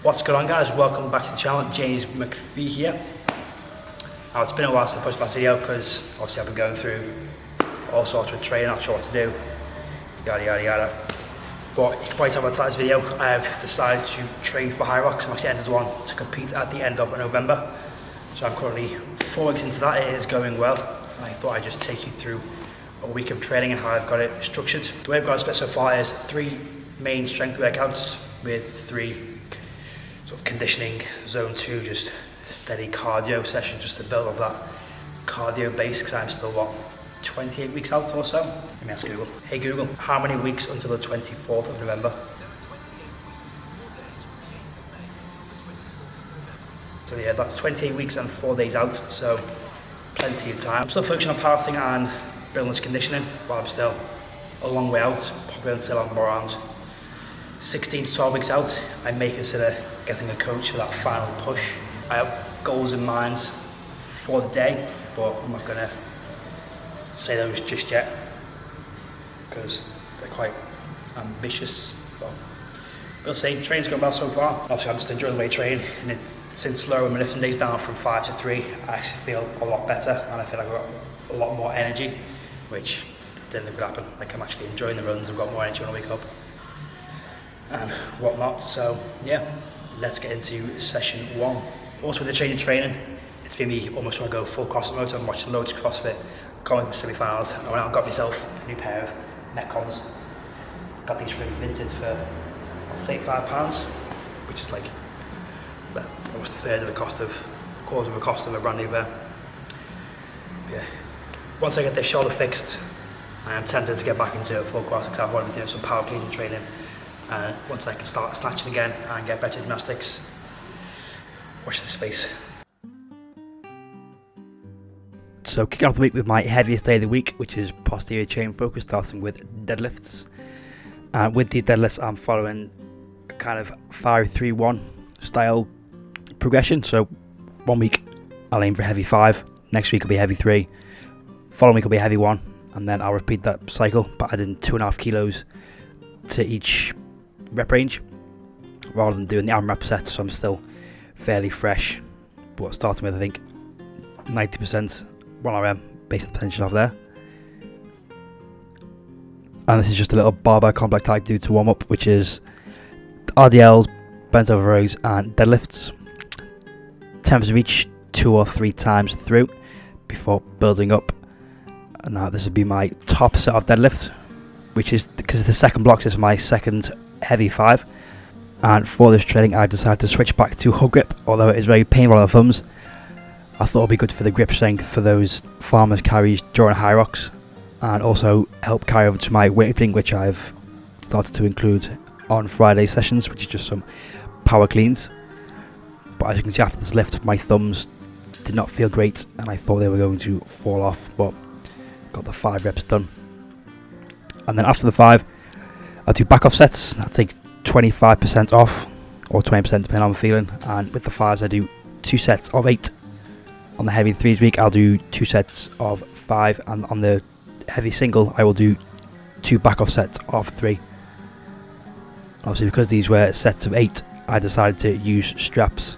What's going on, guys? Welcome back to the channel. James McPhee here. Now, it's been a while since I posted my video because obviously I've been going through all sorts of training, not sure what to do, yada yada yada. But you can probably tell by the title of this video, I have decided to train for Hyrox. I'm actually entered one to compete at the end of November. So I'm currently 4 weeks into that. It is going well. I thought I'd just take you through a week of training and how I've got it structured. The way I've got it split so far is 3 main strength workouts with 3 sort of conditioning, zone 2, just steady cardio session just to build up that cardio base because I'm still, 28 weeks out or so? Let me ask Google. Hey Google, how many weeks until the 24th of November? So yeah, that's 28 weeks and 4 days out, so plenty of time. I'm still focusing on powerlifting and building this conditioning, but I'm still a long way out, probably until I'm around 16 to 12 weeks out. I may consider getting a coach for that final push. I have goals in mind for the day, but I'm not going to say those just yet because they're quite ambitious. But we'll see. Training's going well so far. Obviously, I'm just enjoying the way I train, and since slower my lifting days down from 5 to 3, I actually feel a lot better, and I feel like I've got a lot more energy, which I didn't think would happen. Like, I'm actually enjoying the runs. I've got more energy when I wake up and whatnot. So yeah, let's get into session 1. Also with the training, it's been me almost trying to go full CrossFit mode. I'm watching loads of CrossFit, going to semi-finals. I went out and got myself a new pair of Metcons. Got these really vintage for £35, which is like almost a third of the cost of, quarter of the cost of a brand new pair. But yeah, once I get this shoulder fixed, I am tempted to get back into full CrossFit because I've already been doing some power cleaning training. Once I can start snatching again and get better gymnastics, watch this space. So kicking off the week with my heaviest day of the week, which is posterior chain focus, starting with deadlifts. With these deadlifts, I'm following a kind of 5-3-1 style progression. So 1 week I'll aim for heavy 5, next week will be heavy 3, following week will be heavy 1, and then I'll repeat that cycle, but adding 2.5 kilos to each rep range rather than doing the AMRAP sets. So I'm still fairly fresh, but starting with I think 90% 1RM based on the potential of there. And this is just a little barbell complex I do to warm up, which is RDLs, bent over rows and deadlifts. 10 of each 2 or 3 times through before building up. And now this would be my top set of deadlifts, which is because the second block is my second heavy 5. And for this training I decided to switch back to hug grip, although it is very painful on the thumbs. I thought it would be good for the grip strength for those farmers carries during Hyrox, and also help carry over to my weightlifting, which I've started to include on Friday sessions, which is just some power cleans. But as you can see, after this lift, my thumbs did not feel great and I thought they were going to fall off, but got the 5 reps done. And then after the 5, I'll do back off sets. I'll take 25% off, or 20% depending on how I'm feeling, and with the 5s I do 2 sets of 8. On the heavy 3s week I'll do 2 sets of 5, and on the heavy single I will do 2 back off sets of 3. Obviously, because these were sets of 8, I decided to use straps.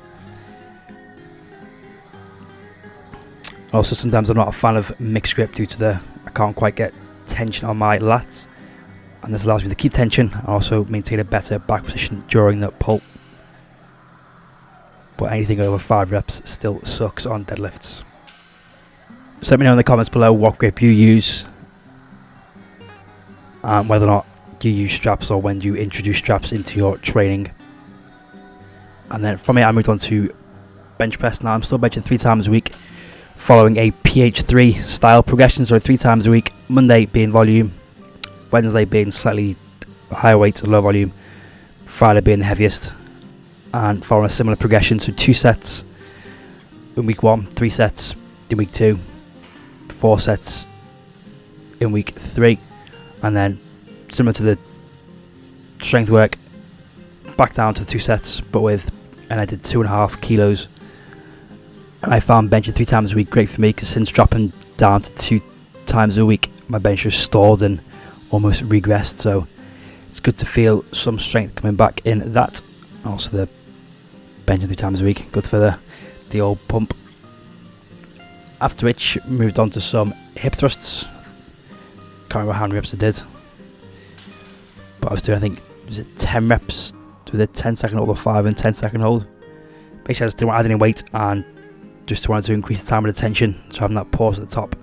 Also, sometimes I'm not a fan of mixed grip due to I can't quite get tension on my lats, and this allows me to keep tension and also maintain a better back position during the pull. But anything over 5 reps still sucks on deadlifts. So let me know in the comments below what grip you use, and whether or not you use straps or when you introduce straps into your training. And then from it I moved on to bench press. Now I'm still benching 3 times a week, following a PH3 style progression, so 3 times a week, Monday being volume, Wednesday being slightly higher weight and low volume, Friday being the heaviest, and following a similar progression, so 2 sets in week 1, 3 sets in week 2, 4 sets in week 3, and then similar to the strength work, back down to 2 sets, but and I did 2.5 kilos. And I found benching 3 times a week great for me, because since dropping down to 2 times a week, my bench just stalled and almost regressed. So it's good to feel some strength coming back in that. Also the benching 3 times a week. Good for the old pump. After which, moved on to some hip thrusts. Can't remember how many reps I did, but I was doing, I think, was it 10 reps with a 10-second hold or 5 and 10-second hold. Basically, I just didn't want to add any weight and just wanted to increase the time of attention, so having that pause at the top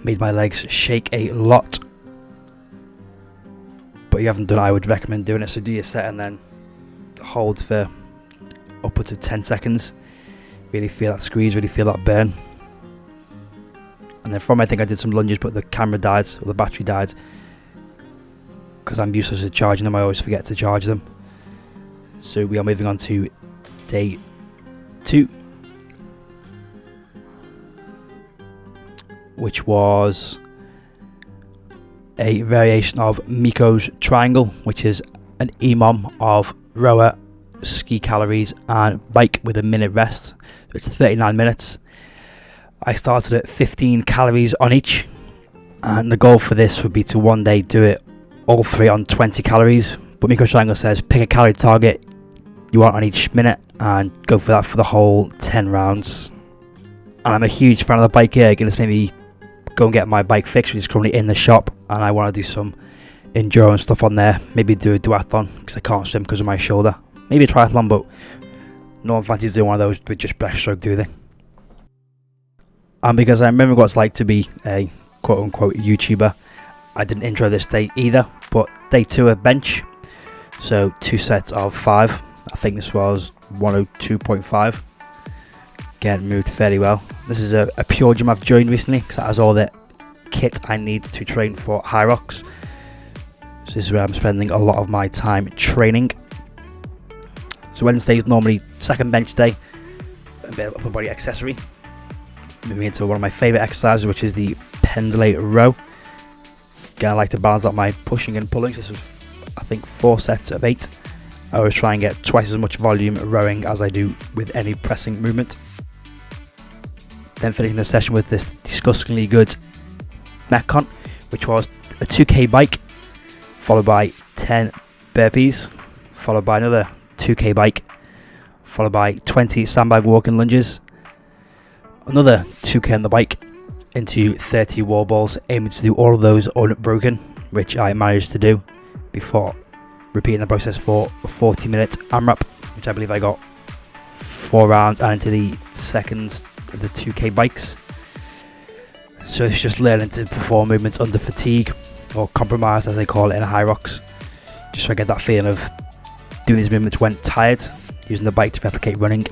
made my legs shake a lot. But if you haven't done it, I would recommend doing it. So do your set and then hold for upwards of 10 seconds. Really feel that squeeze, really feel that burn. And then from, I think I did some lunges, but the camera died, or the battery died. Because I'm useless at charging them, I always forget to charge them. So we are moving on to day 2. Which was a variation of Miko's triangle, which is an EMOM of rower, ski calories and bike with a minute rest. So it's 39 minutes. I started at 15 calories on each, and the goal for this would be to one day do it all 3 on 20 calories. But Miko's triangle says pick a calorie target you want on each minute and go for that for the whole 10 rounds. And I'm a huge fan of the bike here. Again, it's made me go and get my bike fixed, which is currently in the shop, and I want to do some endurance stuff on there. Maybe do a duathlon because I can't swim because of my shoulder. Maybe a triathlon, but no one fancies doing one of those with just breaststroke, do they? And because I remember what it's like to be a quote-unquote YouTuber, I didn't intro this day either, but day 2 of bench. So 2 sets of 5. I think this was 102.5. Again, moved fairly well. This is a pure gym I've joined recently because that has all the kit I need to train for Hyrox. So this is where I'm spending a lot of my time training. So Wednesday is normally second bench day, a bit of upper body accessory. Moving into one of my favourite exercises, which is the pendulate row. Again, I like to balance out my pushing and pulling. So this was, I think, 4 sets of 8. I always try and get twice as much volume rowing as I do with any pressing movement. Then finishing the session with this disgustingly good Metcon, which was a 2k bike, followed by 10 burpees, followed by another 2k bike, followed by 20 sandbag walking lunges, another 2k on the bike, into 30 wall balls, aiming to do all of those unbroken, which I managed to do before repeating the process for a 40-minute AMRAP, which I believe I got 4 rounds and into the seconds of the 2k bikes. So it's just learning to perform movements under fatigue, or compromise as they call it in Hyrox, just so I get that feeling of doing these movements when tired, using the bike to replicate running.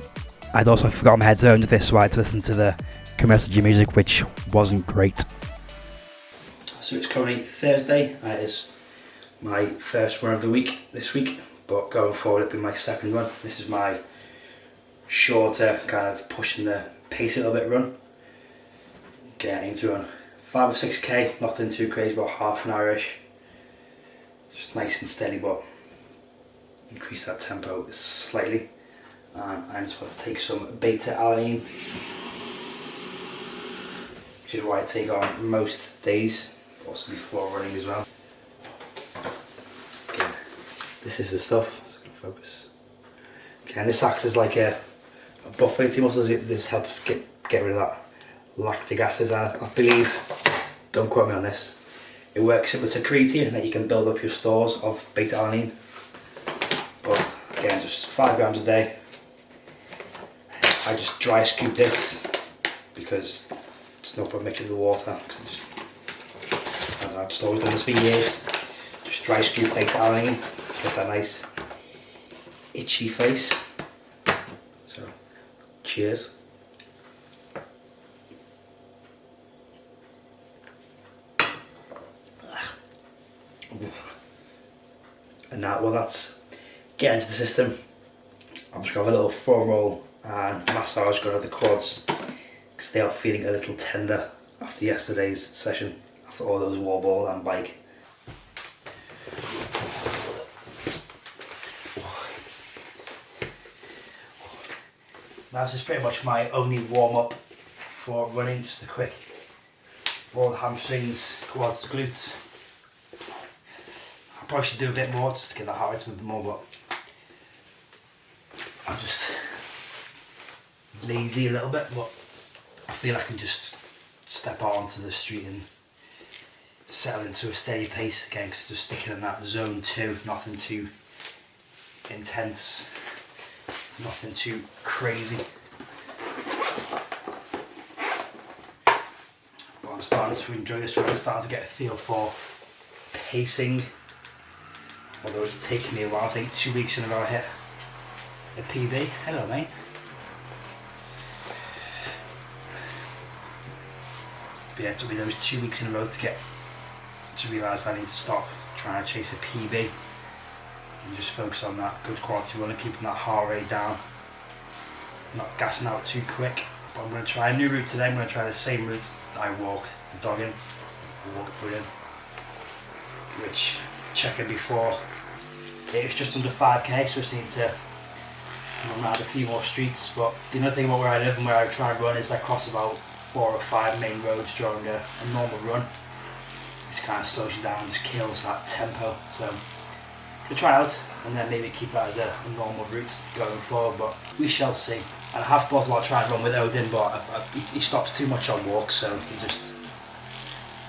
I'd also forgotten my headphones with this, so I had to listen to the commercial gym music, which wasn't great. So it's currently Thursday, and it is my first run of the week this week, but going forward it'll be my second run. This is my shorter, kind of pushing the pace a little bit run. Getting to run 5 or 6k, nothing too crazy, about half an hour-ish. Just nice and steady, but increase that tempo slightly. And I'm supposed to take some beta-alanine, which is what I take on most days, also before running as well. Again, this is the stuff, so I can focus. Okay, and this acts as like a buffer to your muscles. This helps get rid of that lactic acid. I believe, don't quote me on this, it works similar to creatine and that you can build up your stores of beta-alanine. But again, just 5 grams a day. I just dry scoop this because it's no problem mixing with the water. I've just always done this for years. Just dry scoop beta-alanine, get that nice itchy face. So, cheers. And now, well, that's getting into the system. I'm just going to have a little foam roll and massage going over the quads because they are feeling a little tender after yesterday's session, after all those wall ball and bike. Now this is pretty much my only warm up for running, just a quick for all the hamstrings, quads, glutes. I probably should do a bit more just to get the heart rate a bit more, but I'm just lazy a little bit, but I feel I can just step out onto the street and settle into a steady pace again, because just sticking in that zone 2, nothing too intense, nothing too crazy. But I'm starting to enjoy this, I'm starting to get a feel for pacing, although it's taken me a while. I think 2 weeks in a row I hit a PB. Hello mate. But yeah, it took me those 2 weeks in a row to realise I need to stop trying to chase a PB and just focus on that good quality run and keeping that heart rate down, not gassing out too quick. But I'm going to try a new route today. I'm going to try the same route that I walk the dog in, walk it in, which checking before it was just under 5k, so I just need to run around a few more streets. But the other thing about where I live and where I try and run is I cross about 4 or 5 main roads during a normal run. It kind of slows you down, just kills that tempo. So I'm going to try out and then maybe keep that as a normal route going forward, but we shall see. And I have thought about trying to run with Odin, but he stops too much on walks, so he just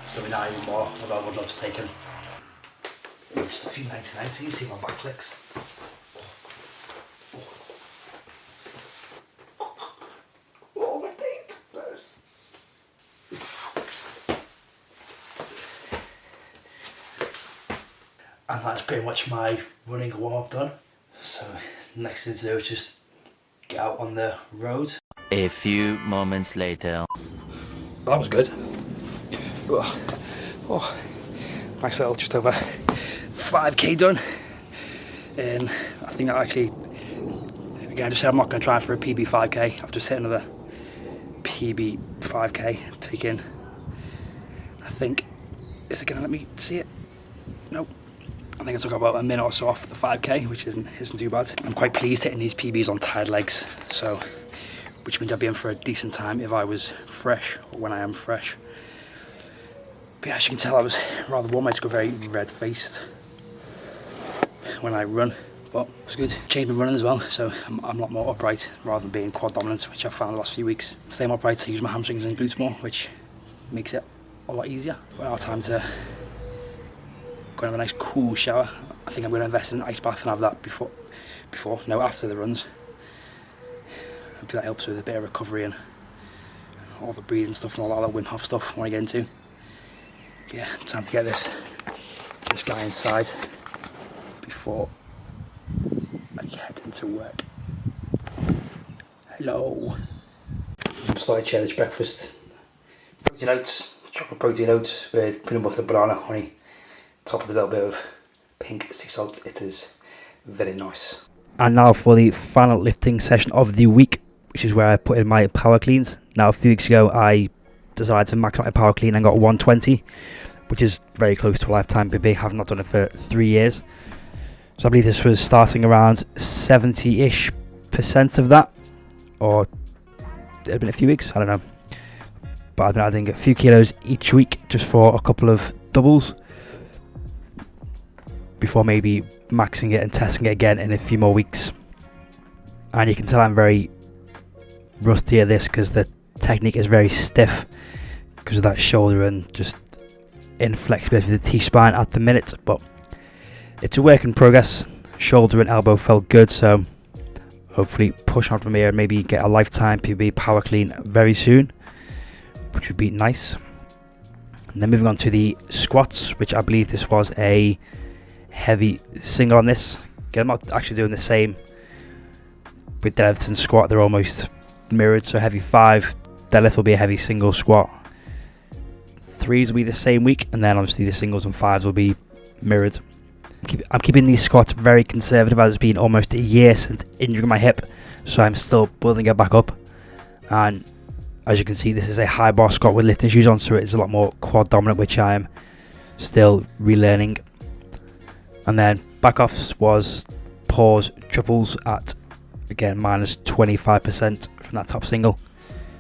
slowing down even more, although I would love to take him. Just a few 99s, you see my back clicks. Oh my teeth. And that's pretty much my running warm-up done. So next thing to do is just get out on the road. A few moments later. That was good. Oh, nice little just over 5k done. And I think that actually, again, I just said I'm not going to try for a PB 5k. I've just hit another PB 5k, taking, I think, is it going to let me see it? Nope. I think I took about a minute or so off the 5k, which isn't too bad. I'm quite pleased hitting these PBs on tired legs, so which means I'd be in for a decent time if I was fresh, or when I am fresh. But yeah, as you can tell, I was rather warm. I just got very red-faced when I run, but it's good. Changed my running as well, so I'm a lot more upright rather than being quad dominant, which I've found the last few weeks. Staying upright, I use my hamstrings and glutes more, which makes it a lot easier. But now time to go and have a nice cool shower. I think I'm going to invest in an ice bath and have that after the runs. Hopefully that helps with a bit of recovery and all the breathing stuff and all that Wim Hof stuff I want to get into. But yeah, time to get this guy inside before I head into work. Hello. I'm starting to share this breakfast. Protein oats, chocolate protein oats with peanut butter, banana, honey, top with a little bit of pink sea salt. It is very nice. And now for the final lifting session of the week, which is where I put in my power cleans. Now a few weeks ago I decided to max out my power clean and got 120, which is very close to a lifetime PB. I have not done it for 3 years. So I believe this was starting around 70-ish% of that, or it had been a few weeks, I don't know. But I've been adding a few kilos each week just for a couple of doubles before maybe maxing it and testing it again in a few more weeks. And you can tell I'm very rusty at this because the technique is very stiff because of that shoulder and just inflexibility of the T-spine at the minute, but it's a work in progress. Shoulder and elbow felt good, so hopefully push on from here and maybe get a lifetime PB power clean very soon, which would be nice. And then moving on to the squats, which I believe this was a heavy single on this. Again, I'm not actually doing the same with deadlift and squat, they're almost mirrored, so heavy 5, deadlift will be a heavy single, squat 3s will be the same week, and then obviously the singles and 5s will be mirrored. I'm keeping these squats very conservative as it's been almost a year since injuring my hip, so I'm still building it back up. And as you can see, this is a high bar squat with lifting shoes on, so it's a lot more quad dominant, which I am still relearning. And then back offs was pause triples at, again, minus 25% from that top single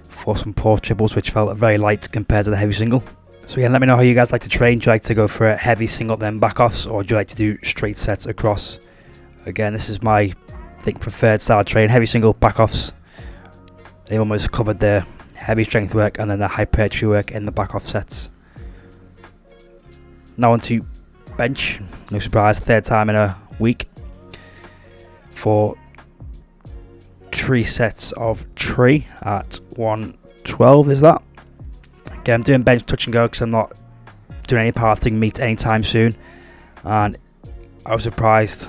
for some pause triples, which felt very light compared to the heavy single. So yeah, let me know how you guys like to train. Do you like to go for a heavy single then back offs, or do you like to do straight sets across? Again, this is my I think preferred style of training, heavy single back offs. They've almost covered the heavy strength work and then the hypertrophy work in the back off sets. Now on to bench, no surprise, third time in a week for 3 sets of tree at 112 is that. Again, I'm doing bench touch and go because I'm not doing any powerlifting meet anytime soon, and I was surprised,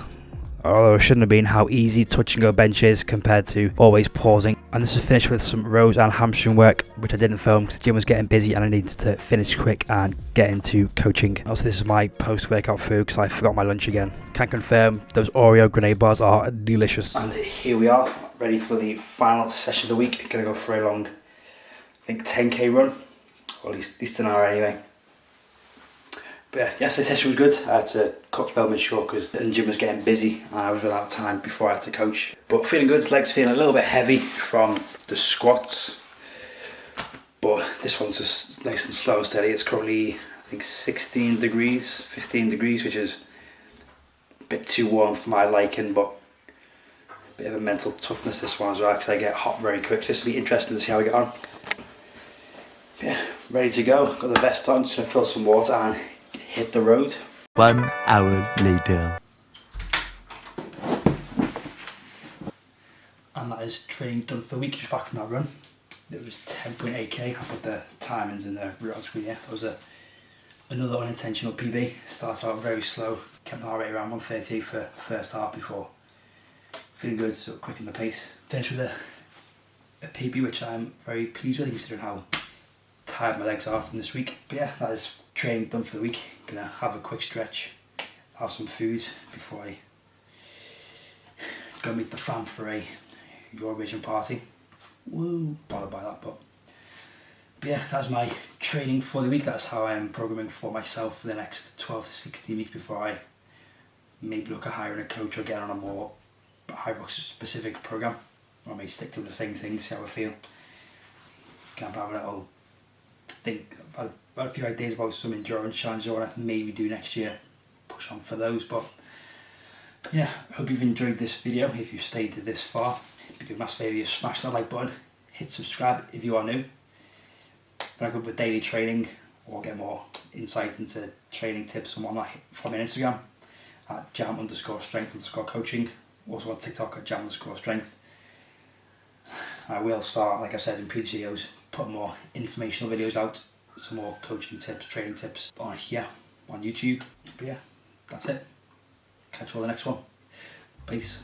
although I shouldn't have been, how easy touch and go bench is compared to always pausing. And this is finished with some rows and hamstring work, which I didn't film because the gym was getting busy and I needed to finish quick and get into coaching. Also, this is my post-workout food because I forgot my lunch again. Can confirm those Oreo grenade bars are delicious. And here we are, ready for the final session of the week. Gonna go for a long, I think 10k run, or at least an hour anyway. But yeah, yesterday's session was good. I had to cut filming short because the gym was getting busy and I was running out of time before I had to coach. But feeling good, legs feeling a little bit heavy from the squats. But this one's just nice and slow and steady. It's currently, I think, 15 degrees, which is a bit too warm for my liking, but a bit of a mental toughness this one as well because I get hot very quick. So this will be interesting to see how we get on. But yeah, ready to go. Got the vest on, just gonna fill some water and hit the road. 1 hour later. And that is training done for the week, just back from that run. It was 10.8k. I put the timings in the route on screen here. That was another unintentional PB. Started out very slow, kept the heart rate around 130 for the first half before feeling good, so quick in the pace. Finished with a PB which I'm very pleased with considering how tired my legs are from this week. But yeah, that is training done for the week. Gonna have a quick stretch, have some food before I go meet the fam for a Eurovision party. Woo, bothered by that, but yeah, that's my training for the week. That's how I am programming for myself for the next 12 to 16 weeks before I maybe look at hiring a coach or getting on a more Hyrox specific program, or I may stick to the same thing, see how I feel. Can't have a little think. I've had a few ideas about some endurance challenges I want to maybe do next year, push on for those. But yeah, I hope you've enjoyed this video. If you've stayed to this far, if you do a massive favour, you smash that like button, hit subscribe if you are new. If I go with daily training or get more insight into training tips and whatnot, from my Instagram at jam_strength_coaching. Also on TikTok at jam_strength. I will start, like I said in previous videos, put more informational videos out, some more coaching tips, training tips on here on YouTube. But yeah, that's it. Catch you all the next one. Peace.